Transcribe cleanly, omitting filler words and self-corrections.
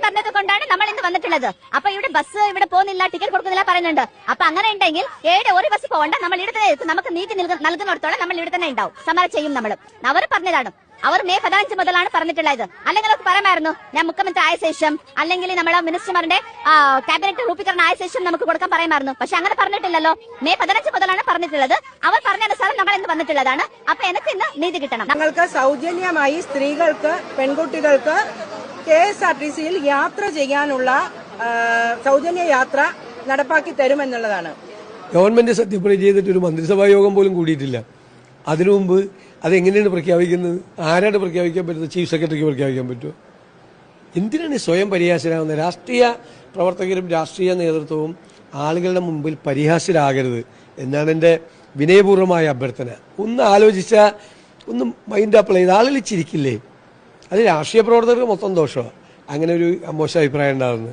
പറഞ്ഞത് കൊണ്ടാണ് നമ്മൾ ഇന്ന് വന്നിട്ടുള്ളത്. അപ്പൊ ഇവിടെ ബസ് ഇവിടെ പോകുന്നില്ല, ടിക്കറ്റ് കൊടുക്കുന്നില്ല പറയുന്നുണ്ട്. അപ്പൊ അങ്ങനെ ഉണ്ടെങ്കിൽ ഒരു ബസ് പോകണ്ട, നമ്മൾ ഇവിടെ തന്നെ നമുക്ക് നീതി നൽകുന്നിടത്തോളം നമ്മൾ ഇവിടെ തന്നെ ഉണ്ടാവും, സമരം ചെയ്യും. നമ്മൾ അവർ പറഞ്ഞതാണ്, അവർ മെയ് 15 മുതലാണ് പറഞ്ഞിട്ടുള്ളത്. അല്ലെങ്കിൽ അവർക്ക് പറയാമായിരുന്നു ഞാൻ മുഖ്യമന്ത്രി ആയ ശേഷം അല്ലെങ്കിൽ നമ്മളെ മിനിസ്റ്റർമാരുടെ ക്യാബിനറ്റ് രൂപീകരണം ആയ ശേഷം നമുക്ക് കൊടുക്കാൻ പറയാമായിരുന്നു. പക്ഷെ അങ്ങനെ പറഞ്ഞിട്ടില്ലല്ലോ. മെയ് 15 മുതലാണ് പറഞ്ഞിട്ടുള്ളത്. അവർ പറഞ്ഞ അനുസാരം ഞങ്ങൾ ഇന്ന് വന്നിട്ടുള്ളതാണ്. അപ്പൊ എനിക്ക് ഇന്ന് നീതി കിട്ടണം. ഞങ്ങൾക്ക് സൗജന്യമായി സ്ത്രീകൾക്ക്, പെൺകുട്ടികൾക്ക് KSRTCയിൽ യാത്ര ചെയ്യാനുള്ള സൗജന്യ യാത്ര നടപ്പാക്കി തരുമെന്നുള്ളതാണ്. ഗവൺമെന്റ് സത്യപ്രതിജ്ഞ ചെയ്തിട്ട് ഒരു മന്ത്രിസഭാ യോഗം പോലും കൂടിയിട്ടില്ല. അതിനു മുമ്പ് അതെങ്ങനെയാണ് പ്രഖ്യാപിക്കുന്നത്? ആരാണ് പ്രഖ്യാപിക്കാൻ പറ്റുന്നത്? ചീഫ് സെക്രട്ടറിക്ക് പ്രഖ്യാപിക്കാൻ പറ്റുമോ? എന്തിനാണ് സ്വയം പരിഹാസ്യരാകുന്നത്? രാഷ്ട്രീയ പ്രവർത്തകരും രാഷ്ട്രീയ നേതൃത്വവും ആളുകളുടെ മുമ്പിൽ പരിഹാസ്യരാകരുത് എന്നാണ് എൻ്റെ വിനയപൂർവ്വമായ അഭ്യർത്ഥന. ഒന്ന് ആലോചിച്ചാൽ, ഒന്ന് മൈൻഡ് അപ്ലൈ ചെയ്ത് ആളുകൾ ചിരിക്കില്ലേ? അത് രാഷ്ട്രീയ പ്രവർത്തകർക്ക് മൊത്തം ദോഷമാണ് അങ്ങനെ ഒരു മോശം അഭിപ്രായം ഉണ്ടാകുന്നത്.